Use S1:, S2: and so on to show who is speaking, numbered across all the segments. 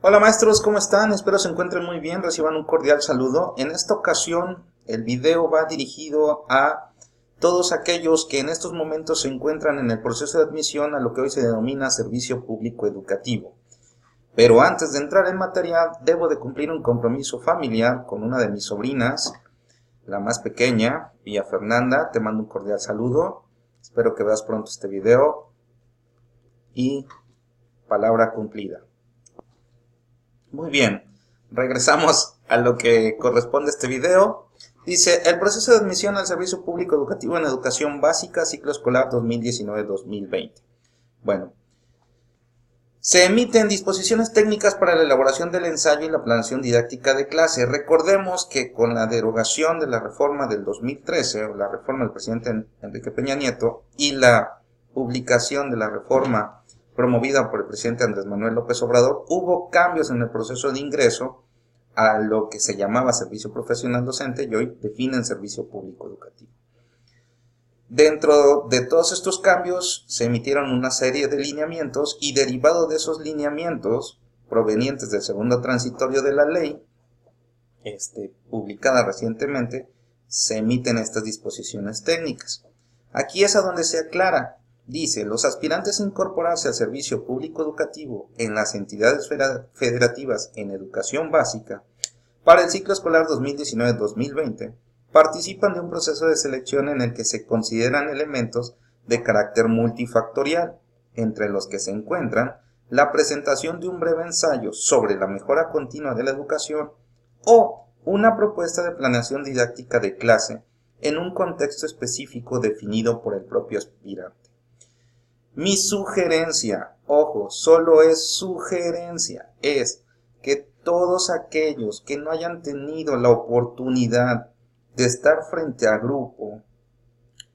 S1: Hola maestros, ¿cómo están? Espero se encuentren muy bien, reciban un cordial saludo. En esta ocasión el video va dirigido a todos aquellos que en estos momentos se encuentran en el proceso de admisión a lo que hoy se denomina servicio público educativo. Pero antes de entrar en materia, debo de cumplir un compromiso familiar con una de mis sobrinas, la más pequeña, Villa Fernanda. Te mando un cordial saludo. Espero que veas pronto este video y palabra cumplida. Muy bien, regresamos a lo que corresponde a este video. Dice, el proceso de admisión al servicio público educativo en educación básica, ciclo escolar 2019-2020. Bueno, se emiten disposiciones técnicas para la elaboración del ensayo y la planeación didáctica de clase. Recordemos que con la derogación de la reforma del 2013, o la reforma del presidente Enrique Peña Nieto, y la publicación de la reforma promovida por el presidente Andrés Manuel López Obrador, hubo cambios en el proceso de ingreso a lo que se llamaba servicio profesional docente y hoy definen servicio público educativo. Dentro de todos estos cambios se emitieron una serie de lineamientos y derivado de esos lineamientos provenientes del segundo transitorio de la ley, publicada recientemente, se emiten estas disposiciones técnicas. Aquí es a donde se aclara. Dice, los aspirantes a incorporarse al servicio público educativo en las entidades federativas en educación básica para el ciclo escolar 2019-2020 participan de un proceso de selección en el que se consideran elementos de carácter multifactorial, entre los que se encuentran la presentación de un breve ensayo sobre la mejora continua de la educación o una propuesta de planeación didáctica de clase en un contexto específico definido por el propio aspirante. Mi sugerencia, ojo, solo es sugerencia, es que todos aquellos que no hayan tenido la oportunidad de estar frente a grupo,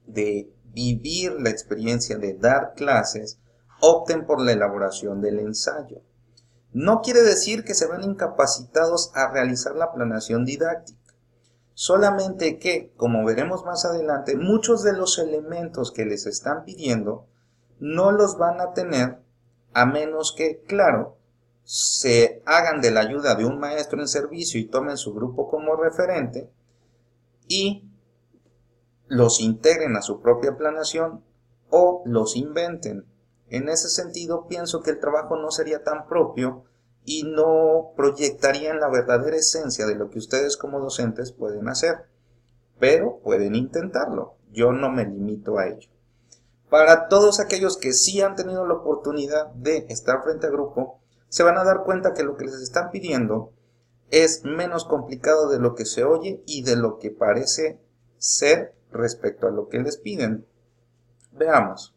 S1: de vivir la experiencia de dar clases, opten por la elaboración del ensayo. No quiere decir que se van incapacitados a realizar la planeación didáctica, solamente que, como veremos más adelante, muchos de los elementos que les están pidiendo no los van a tener a menos que, claro, se hagan de la ayuda de un maestro en servicio y tomen su grupo como referente y los integren a su propia planeación o los inventen. En ese sentido, pienso que el trabajo no sería tan propio y no proyectarían la verdadera esencia de lo que ustedes como docentes pueden hacer, pero pueden intentarlo. Yo no me limito a ello. Para todos aquellos que sí han tenido la oportunidad de estar frente a grupo, se van a dar cuenta que lo que les están pidiendo es menos complicado de lo que se oye y de lo que parece ser respecto a lo que les piden. Veamos.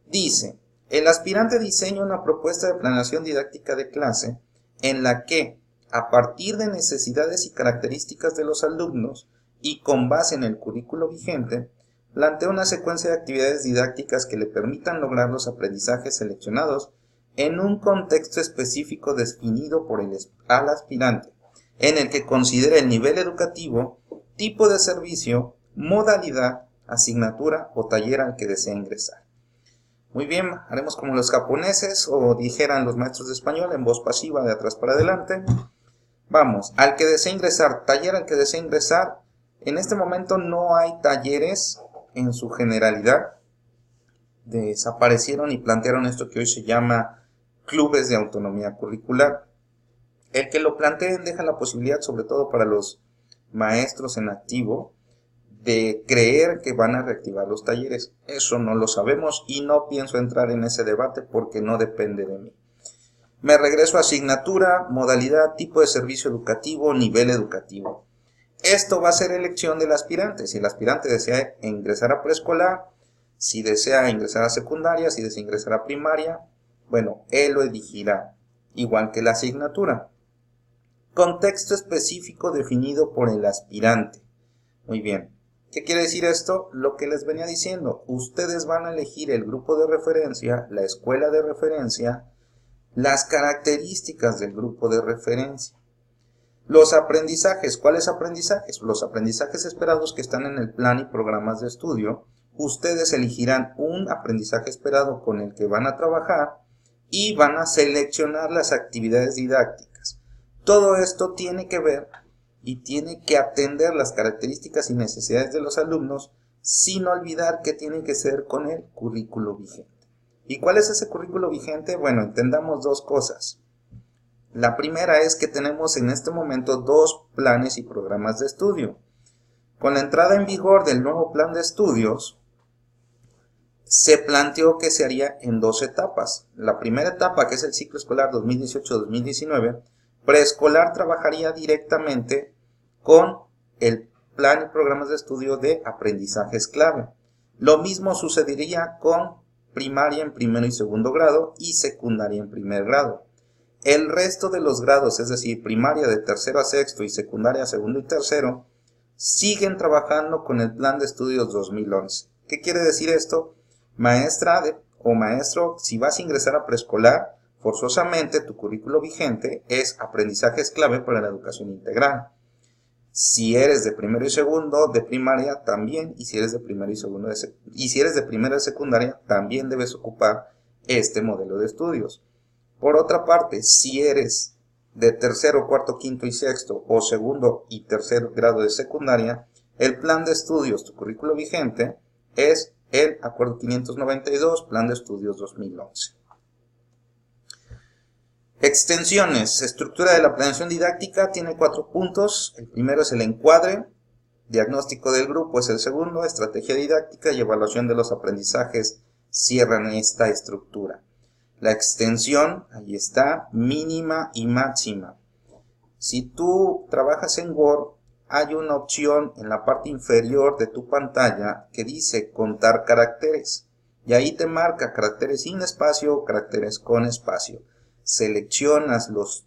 S1: Dice, el aspirante diseña una propuesta de planeación didáctica de clase en la que, a partir de necesidades y características de los alumnos y con base en el currículo vigente, plantea una secuencia de actividades didácticas que le permitan lograr los aprendizajes seleccionados en un contexto específico definido por al aspirante, en el que considere el nivel educativo, tipo de servicio, modalidad, asignatura o taller al que desea ingresar. Muy bien, haremos como los japoneses o dijeran los maestros de español en voz pasiva de atrás para adelante. Vamos, al que desea ingresar, taller al que desea ingresar. En este momento no hay talleres en su generalidad. Desaparecieron y plantearon esto que hoy se llama clubes de autonomía curricular. El que lo planteen deja la posibilidad, sobre todo para los maestros en activo, de creer que van a reactivar los talleres. Eso no lo sabemos y no pienso entrar en ese debate porque no depende de mí. Me regreso a asignatura, modalidad, tipo de servicio educativo, nivel educativo. Esto va a ser elección del aspirante. Si el aspirante desea ingresar a preescolar, si desea ingresar a secundaria, si desea ingresar a primaria, bueno, él lo elegirá, igual que la asignatura. Contexto específico definido por el aspirante. Muy bien. ¿Qué quiere decir esto? Lo que les venía diciendo. Ustedes van a elegir el grupo de referencia, la escuela de referencia, las características del grupo de referencia. Los aprendizajes. ¿Cuáles aprendizajes? Los aprendizajes esperados que están en el plan y programas de estudio. Ustedes elegirán un aprendizaje esperado con el que van a trabajar y van a seleccionar las actividades didácticas. Todo esto tiene que ver y tiene que atender las características y necesidades de los alumnos, sin olvidar que tiene que ser con el currículo vigente. ¿Y cuál es ese currículo vigente? Bueno, entendamos dos cosas. La primera es que tenemos en este momento dos planes y programas de estudio. Con la entrada en vigor del nuevo plan de estudios, se planteó que se haría en dos etapas. La primera etapa, que es el ciclo escolar 2018-2019, preescolar trabajaría directamente con el plan y programas de estudio de aprendizajes clave. Lo mismo sucedería con primaria en primero y segundo grado y secundaria en primer grado. El resto de los grados, es decir, primaria de tercero a sexto y secundaria segundo y tercero, siguen trabajando con el plan de estudios 2011. ¿Qué quiere decir esto? Maestra o maestro, si vas a ingresar a preescolar, forzosamente tu currículo vigente es aprendizajes clave para la educación integral. Si eres de primero y segundo de primaria, también, y si eres de primero y segundo y si eres de primero de secundaria, también debes ocupar este modelo de estudios. Por otra parte, si eres de tercero, cuarto, quinto y sexto, o segundo y tercer grado de secundaria, el plan de estudios, tu currículo vigente, es el Acuerdo 592, Plan de Estudios 2011. Extensiones. Estructura de la planeación didáctica tiene 4 puntos. El primero es el encuadre. Diagnóstico del grupo es el segundo. Estrategia didáctica y evaluación de los aprendizajes cierran esta estructura. La extensión, ahí está, mínima y máxima. Si tú trabajas en Word, hay una opción en la parte inferior de tu pantalla que dice contar caracteres. Y ahí te marca caracteres sin espacio o caracteres con espacio. Seleccionas los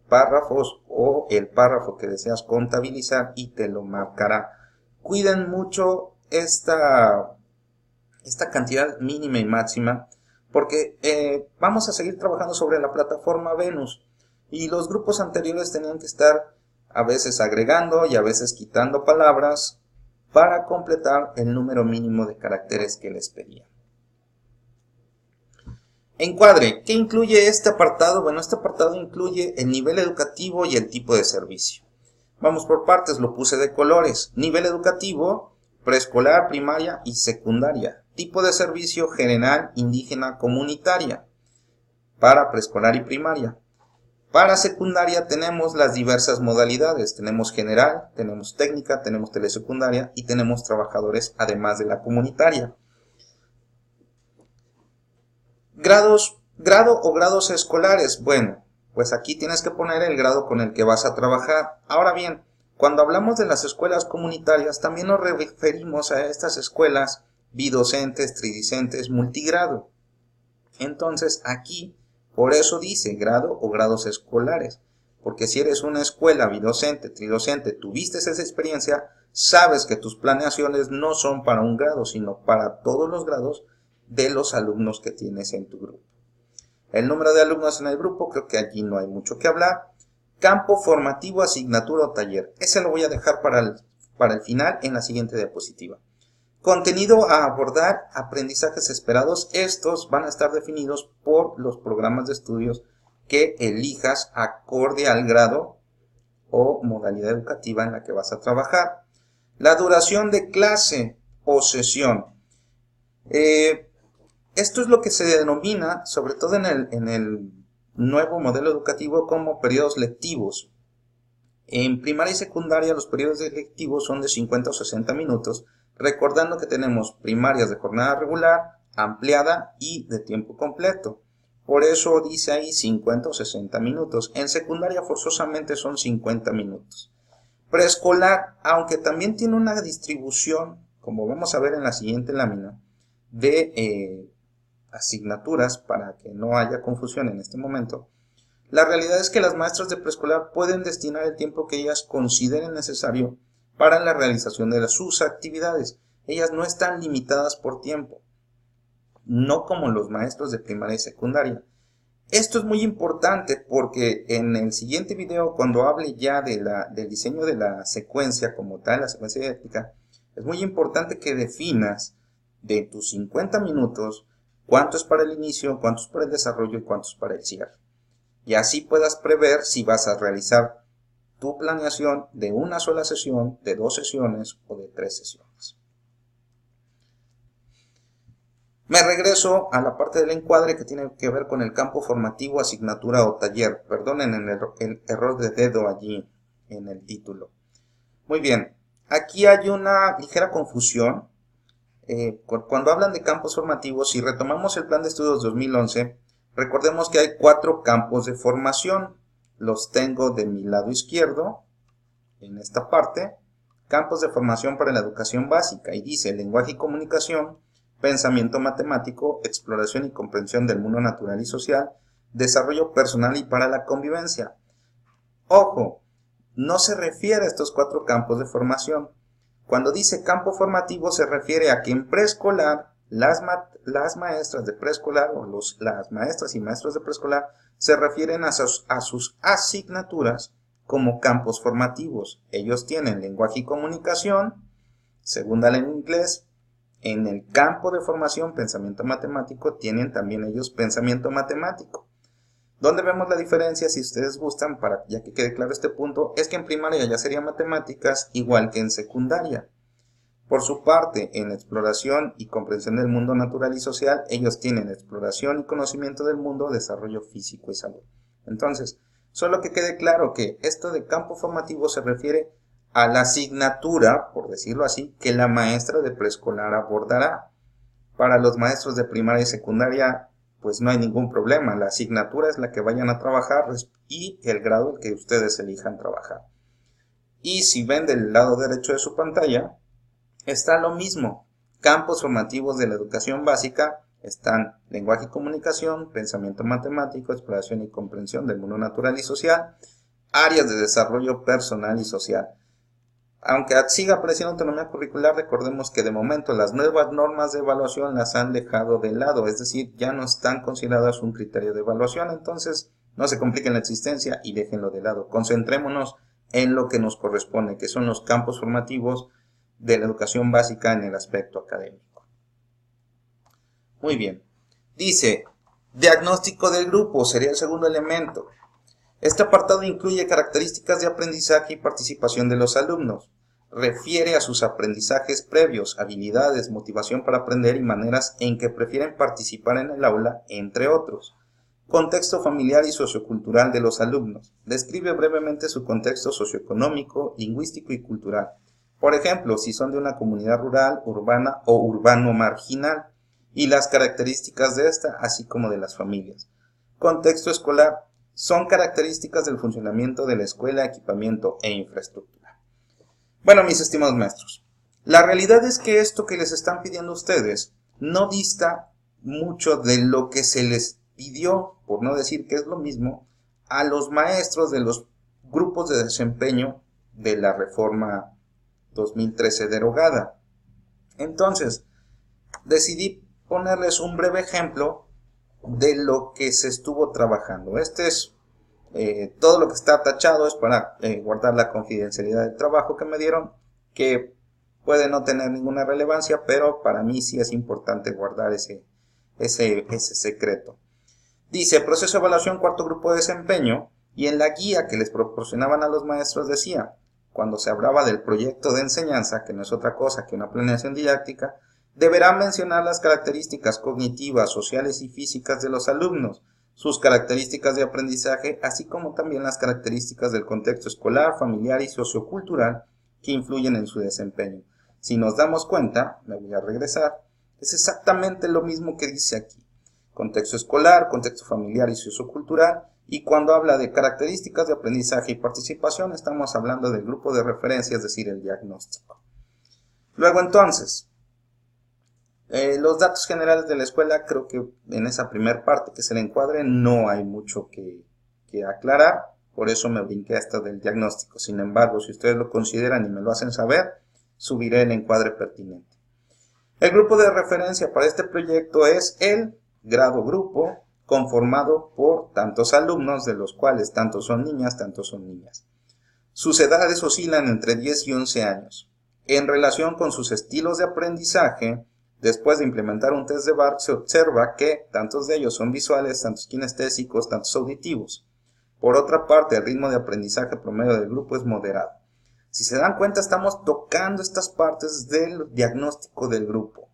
S1: párrafos o el párrafo que deseas contabilizar y te lo marcará. Cuiden mucho esta cantidad mínima y máxima, porque vamos a seguir trabajando sobre la plataforma Venus y los grupos anteriores tenían que estar a veces agregando y a veces quitando palabras para completar el número mínimo de caracteres que les pedían. Encuadre. ¿Qué incluye este apartado? Bueno, este apartado incluye el nivel educativo y el tipo de servicio. Vamos por partes, lo puse de colores. Nivel educativo, preescolar, primaria y secundaria. Tipo de servicio, general, indígena, comunitaria. Para preescolar y primaria. Para secundaria tenemos las diversas modalidades. Tenemos general, tenemos técnica, tenemos telesecundaria y tenemos trabajadores además de la comunitaria. Grado o grados escolares. Bueno, pues aquí tienes que poner el grado con el que vas a trabajar. Ahora bien, cuando hablamos de las escuelas comunitarias, también nos referimos a estas escuelas bidocentes, tridocentes, multigrado. Entonces aquí, por eso dice grado o grados escolares, porque si eres una escuela bidocente, tridocente, tuviste esa experiencia, sabes que tus planeaciones no son para un grado, sino para todos los grados de los alumnos que tienes en tu grupo. El número de alumnos en el grupo, creo que allí no hay mucho que hablar. Campo formativo, asignatura o taller. Ese lo voy a dejar para el final en la siguiente diapositiva. Contenido a abordar, aprendizajes esperados. Estos van a estar definidos por los programas de estudios que elijas acorde al grado o modalidad educativa en la que vas a trabajar. La duración de clase o sesión. Esto es lo que se denomina, sobre todo en el nuevo modelo educativo, como periodos lectivos. En primaria y secundaria los periodos lectivos son de 50 o 60 minutos, recordando que tenemos primarias de jornada regular, ampliada y de tiempo completo. Por eso dice ahí 50 o 60 minutos. En secundaria forzosamente son 50 minutos. Preescolar, aunque también tiene una distribución, como vamos a ver en la siguiente lámina, de asignaturas para que no haya confusión en este momento, la realidad es que las maestras de preescolar pueden destinar el tiempo que ellas consideren necesario para la realización de sus actividades. Ellas no están limitadas por tiempo, no como los maestros de primaria y secundaria. Esto es muy importante porque en el siguiente video, cuando hable ya del diseño de la secuencia como tal, la secuencia didáctica, es muy importante que definas de tus 50 minutos cuánto es para el inicio, cuánto es para el desarrollo y cuánto es para el cierre. Y así puedas prever si vas a realizar tu planeación de una sola sesión, de 2 sesiones o de 3 sesiones. Me regreso a la parte del encuadre que tiene que ver con el campo formativo, asignatura o taller. Perdonen el error de dedo allí en el título. Muy bien, aquí hay una ligera confusión. Cuando hablan de campos formativos, si retomamos el plan de estudios 2011, recordemos que hay 4 campos de formación. Los tengo de mi lado izquierdo, en esta parte. Campos de formación para la educación básica, y dice lenguaje y comunicación, pensamiento matemático, exploración y comprensión del mundo natural y social, desarrollo personal y para la convivencia. Ojo, no se refiere a estos 4 campos de formación. Cuando dice campo formativo se refiere a que en preescolar las maestras de preescolar o las maestras y maestros de preescolar se refieren a sus asignaturas como campos formativos. Ellos tienen lenguaje y comunicación, segunda lengua inglés. En el campo de formación pensamiento matemático tienen también ellos pensamiento matemático. ¿Dónde vemos la diferencia? Si ustedes gustan, ya que quede claro este punto, es que en primaria ya sería matemáticas igual que en secundaria. Por su parte, en exploración y comprensión del mundo natural y social, ellos tienen exploración y conocimiento del mundo, desarrollo físico y salud. Entonces, solo que quede claro que esto de campo formativo se refiere a la asignatura, por decirlo así, que la maestra de preescolar abordará. Para los maestros de primaria y secundaria, pues no hay ningún problema. La asignatura es la que vayan a trabajar y el grado que ustedes elijan trabajar. Y si ven del lado derecho de su pantalla, está lo mismo. Campos formativos de la educación básica están lenguaje y comunicación, pensamiento matemático, exploración y comprensión del mundo natural y social, áreas de desarrollo personal y social. Aunque siga apareciendo autonomía curricular, recordemos que de momento las nuevas normas de evaluación las han dejado de lado, es decir, ya no están consideradas un criterio de evaluación, entonces no se compliquen la existencia y déjenlo de lado. Concentrémonos en lo que nos corresponde, que son los campos formativos de la educación básica en el aspecto académico. Muy bien. Dice, diagnóstico del grupo sería el segundo elemento. Este apartado incluye características de aprendizaje y participación de los alumnos. Refiere a sus aprendizajes previos, habilidades, motivación para aprender y maneras en que prefieren participar en el aula, entre otros. Contexto familiar y sociocultural de los alumnos. Describe brevemente su contexto socioeconómico, lingüístico y cultural. Por ejemplo, si son de una comunidad rural, urbana o urbano marginal, y las características de esta, así como de las familias. Contexto escolar. Son características del funcionamiento de la escuela, equipamiento e infraestructura. Bueno, mis estimados maestros, la realidad es que esto que les están pidiendo ustedes no dista mucho de lo que se les pidió, por no decir que es lo mismo, a los maestros de los grupos de desempeño de la reforma 2013 derogada. Entonces, decidí ponerles un breve ejemplo de lo que se estuvo trabajando. Este es todo lo que está tachado, es para guardar la confidencialidad del trabajo que me dieron, que puede no tener ninguna relevancia, pero para mí sí es importante guardar ese secreto. Dice, proceso de evaluación, cuarto grupo de desempeño, y en la guía que les proporcionaban a los maestros decía, cuando se hablaba del proyecto de enseñanza, que no es otra cosa que una planeación didáctica, deberán mencionar las características cognitivas, sociales y físicas de los alumnos, sus características de aprendizaje, así como también las características del contexto escolar, familiar y sociocultural que influyen en su desempeño. Si nos damos cuenta, me voy a regresar, es exactamente lo mismo que dice aquí. Contexto escolar, contexto familiar y sociocultural, y cuando habla de características de aprendizaje y participación, estamos hablando del grupo de referencia, es decir, el diagnóstico. Luego entonces, los datos generales de la escuela, creo que en esa primera parte que es el encuadre no hay mucho que aclarar, por eso me brinqué hasta del diagnóstico. Sin embargo, si ustedes lo consideran y me lo hacen saber, subiré el encuadre pertinente. El grupo de referencia para este proyecto es el grado grupo, conformado por tantos alumnos, de los cuales tantos son niñas, tantos son niñas. Sus edades oscilan entre 10 y 11 años. En relación con sus estilos de aprendizaje, Después de implementar un test de Bark, se observa que tantos de ellos son visuales, tantos kinestésicos, tantos auditivos. Por otra parte, el ritmo de aprendizaje promedio del grupo es moderado. Si se dan cuenta, estamos tocando estas partes del diagnóstico del grupo.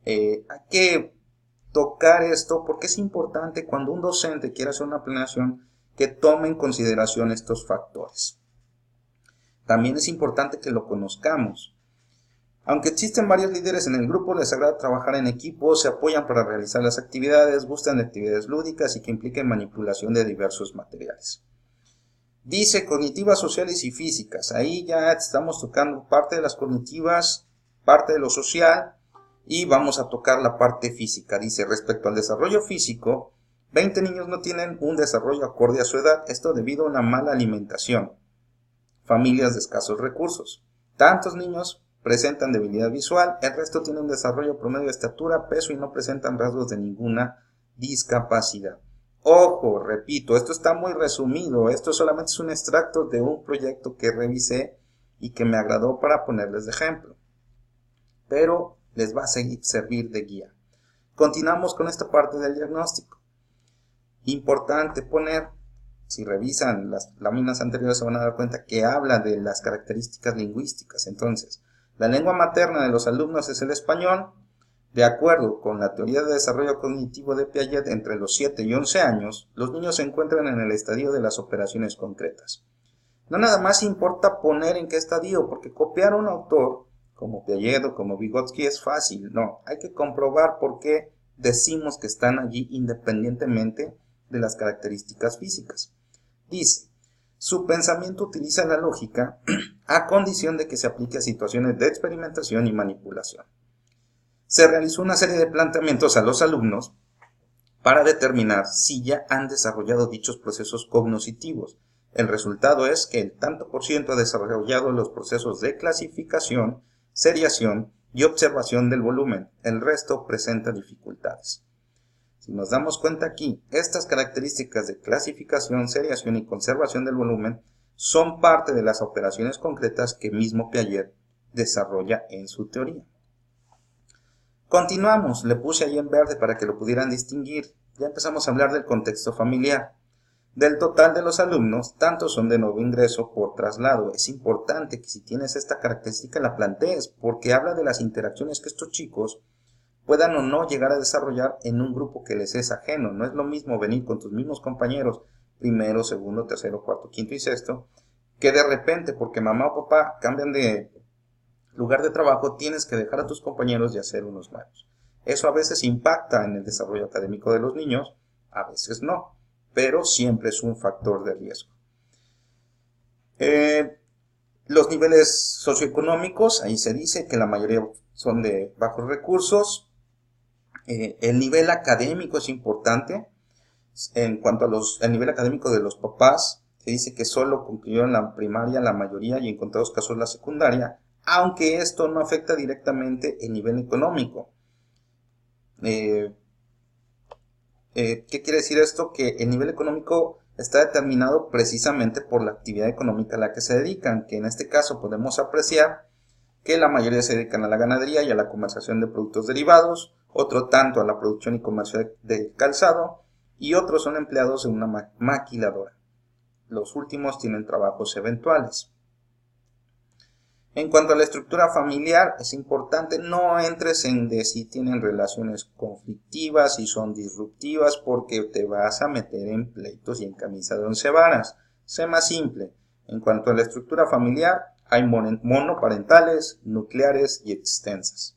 S1: Hay que tocar esto porque es importante cuando un docente quiera hacer una planeación que tome en consideración estos factores. También es importante que lo conozcamos. Aunque existen varios líderes en el grupo, les agrada trabajar en equipo, se apoyan para realizar las actividades, gustan de actividades lúdicas y que impliquen manipulación de diversos materiales. Dice cognitivas, sociales y físicas. Ahí ya estamos tocando parte de las cognitivas, parte de lo social y vamos a tocar la parte física. Dice, respecto al desarrollo físico, 20 niños no tienen un desarrollo acorde a su edad, esto debido a una mala alimentación, familias de escasos recursos. Tantos niños presentan debilidad visual, el resto tiene un desarrollo promedio de estatura, peso y no presentan rasgos de ninguna discapacidad. Ojo, repito, esto está muy resumido, esto solamente es un extracto de un proyecto que revisé y que me agradó para ponerles de ejemplo, pero les va a servir de guía. Continuamos con esta parte del diagnóstico. Importante poner, si revisan las láminas anteriores se van a dar cuenta que habla de las características lingüísticas. Entonces, la lengua materna de los alumnos es el español. De acuerdo con la teoría de desarrollo cognitivo de Piaget, entre los 7 y 11 años, los niños se encuentran en el estadio de las operaciones concretas. No nada más importa poner en qué estadio, porque copiar a un autor como Piaget o como Vygotsky es fácil. No, hay que comprobar por qué decimos que están allí independientemente de las características físicas. Dice, su pensamiento utiliza la lógica a condición de que se aplique a situaciones de experimentación y manipulación. Se realizó una serie de planteamientos a los alumnos para determinar si ya han desarrollado dichos procesos cognitivos. El resultado es que el tanto por ciento ha desarrollado los procesos de clasificación, seriación y observación del volumen. El resto presenta dificultades. Si nos damos cuenta aquí, estas características de clasificación, seriación y conservación del volumen son parte de las operaciones concretas que mismo Piaget desarrolla en su teoría. Continuamos, le puse ahí en verde para que lo pudieran distinguir. Ya empezamos a hablar del contexto familiar. Del total de los alumnos, tantos son de nuevo ingreso por traslado. Es importante que si tienes esta característica la plantees, porque habla de las interacciones que estos chicos puedan o no llegar a desarrollar en un grupo que les es ajeno. No es lo mismo venir con tus mismos compañeros, primero, segundo, tercero, cuarto, quinto y sexto, que de repente, porque mamá o papá cambian de lugar de trabajo, tienes que dejar a tus compañeros y hacer unos nuevos. Eso a veces impacta en el desarrollo académico de los niños, a veces no, pero siempre es un factor de riesgo. Los niveles socioeconómicos, ahí se dice que la mayoría son de bajos recursos. El nivel académico es importante. En cuanto al nivel académico de los papás, se dice que solo concluyeron la primaria la mayoría y en contados casos la secundaria, aunque esto no afecta directamente el nivel económico. ¿Qué quiere decir esto? Que el nivel económico está determinado precisamente por la actividad económica a la que se dedican, que en este caso podemos apreciar que la mayoría se dedican a la ganadería y a la comercialización de productos derivados, otro tanto a la producción y comercio de calzado, y otros son empleados en una maquiladora. Los últimos tienen trabajos eventuales. En cuanto a la estructura familiar, es importante no entres en de si tienen relaciones conflictivas, si son disruptivas, porque te vas a meter en pleitos y en camisa de 11 varas. Sé más simple. En cuanto a la estructura familiar, hay monoparentales, nucleares y extensas.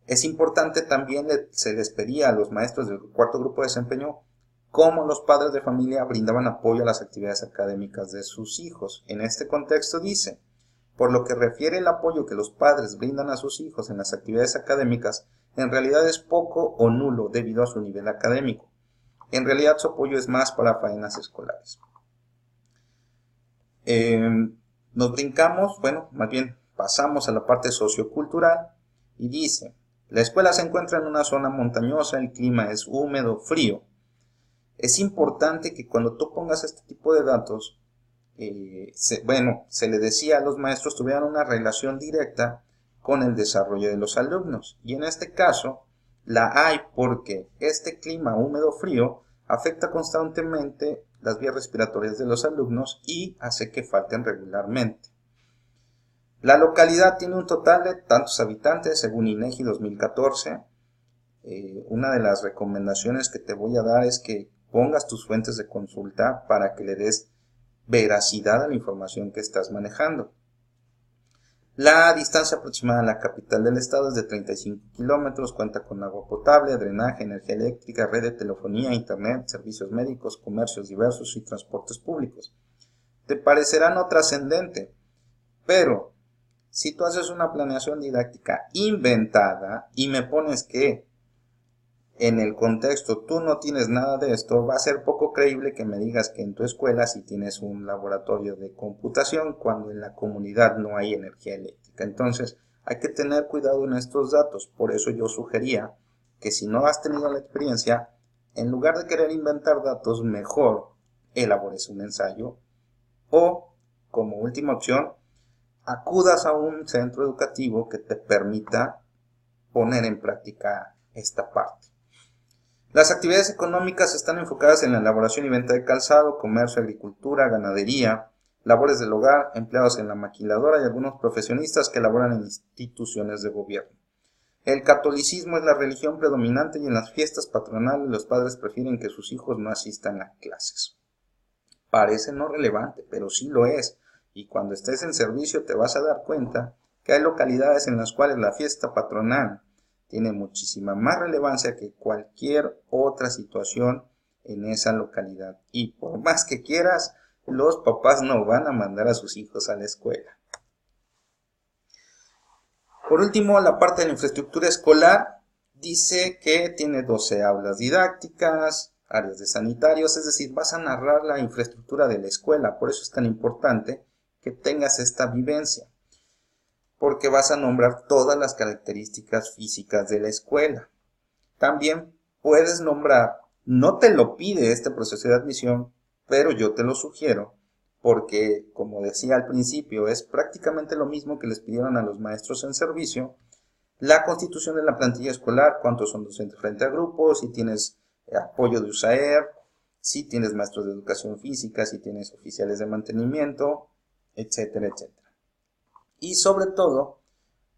S1: Es importante también, se les pedía a los maestros del cuarto grupo de desempeño cómo los padres de familia brindaban apoyo a las actividades académicas de sus hijos. En este contexto dice, por lo que refiere el apoyo que los padres brindan a sus hijos en las actividades académicas, en realidad es poco o nulo debido a su nivel académico. En realidad su apoyo es más para faenas escolares. Nos brincamos, más bien pasamos a la parte sociocultural y dice, la escuela se encuentra en una zona montañosa, el clima es húmedo, frío. Es importante que cuando tú pongas este tipo de datos, se le decía a los maestros tuvieran una relación directa con el desarrollo de los alumnos. Y en este caso la hay porque este clima húmedo-frío afecta constantemente las vías respiratorias de los alumnos y hace que falten regularmente. La localidad tiene un total de tantos habitantes según INEGI 2014. Una de las recomendaciones que te voy a dar es que pongas tus fuentes de consulta para que le des veracidad a la información que estás manejando. La distancia aproximada a la capital del estado es de 35 kilómetros, cuenta con agua potable, drenaje, energía eléctrica, red de telefonía, internet, servicios médicos, comercios diversos y transportes públicos. Te parecerá no trascendente, pero si tú haces una planeación didáctica inventada y me pones que en el contexto tú no tienes nada de esto, va a ser poco creíble que me digas que en tu escuela sí tienes un laboratorio de computación cuando en la comunidad no hay energía eléctrica. Entonces hay que tener cuidado en estos datos. Por eso yo sugería que si no has tenido la experiencia, en lugar de querer inventar datos, mejor elabores un ensayo o, como última opción, acudas a un centro educativo que te permita poner en práctica esta parte. Las actividades económicas están enfocadas en la elaboración y venta de calzado, comercio, agricultura, ganadería, labores del hogar, empleados en la maquiladora y algunos profesionistas que laboran en instituciones de gobierno. El catolicismo es la religión predominante y en las fiestas patronales los padres prefieren que sus hijos no asistan a clases. Parece no relevante, pero sí lo es. Y cuando estés en servicio te vas a dar cuenta que hay localidades en las cuales la fiesta patronal tiene muchísima más relevancia que cualquier otra situación en esa localidad. Y por más que quieras, los papás no van a mandar a sus hijos a la escuela. Por último, la parte de la infraestructura escolar dice que tiene 12 aulas didácticas, áreas de sanitarios, es decir, vas a narrar la infraestructura de la escuela. Por eso es tan importante que tengas esta vivencia, porque vas a nombrar todas las características físicas de la escuela. También puedes nombrar, no te lo pide este proceso de admisión, pero yo te lo sugiero, porque como decía al principio, es prácticamente lo mismo que les pidieron a los maestros en servicio, la constitución de la plantilla escolar, cuántos son docentes frente a grupos, si tienes apoyo de USAER, si tienes maestros de educación física, si tienes oficiales de mantenimiento, etcétera, etcétera. Y sobre todo,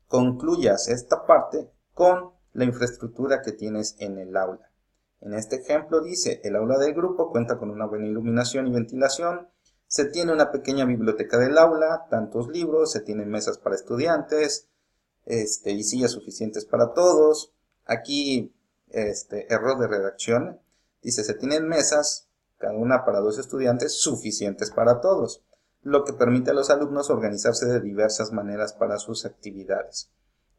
S1: concluyas esta parte con la infraestructura que tienes en el aula. En este ejemplo dice, el aula del grupo cuenta con una buena iluminación y ventilación, se tiene una pequeña biblioteca del aula, tantos libros, se tienen mesas para estudiantes, y sillas suficientes para todos. Aquí, error de redacción, dice, se tienen mesas, cada una para 2 estudiantes, suficientes para todos, lo que permite a los alumnos organizarse de diversas maneras para sus actividades.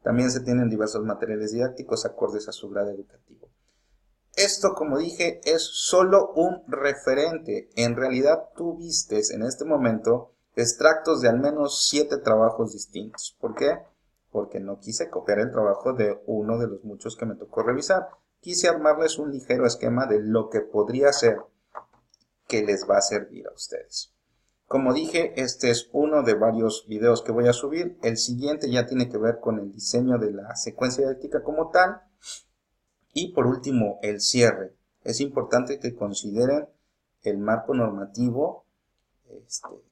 S1: También se tienen diversos materiales didácticos acordes a su grado educativo. Esto, como dije, es solo un referente. En realidad, tú vistes en este momento extractos de al menos 7 trabajos distintos. ¿Por qué? Porque no quise copiar el trabajo de uno de los muchos que me tocó revisar. Quise armarles un ligero esquema de lo que podría ser que les va a servir a ustedes. Como dije, este es uno de varios videos que voy a subir. El siguiente ya tiene que ver con el diseño de la secuencia didáctica como tal. Y por último, el cierre. Es importante que consideren el marco normativo.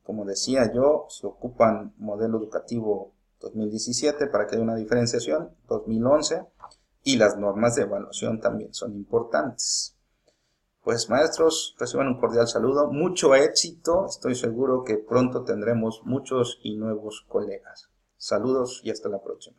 S1: Como decía yo, se ocupan modelo educativo 2017 para que haya una diferenciación, 2011, y las normas de evaluación también son importantes. Pues maestros, reciban un cordial saludo, mucho éxito, estoy seguro que pronto tendremos muchos y nuevos colegas. Saludos y hasta la próxima.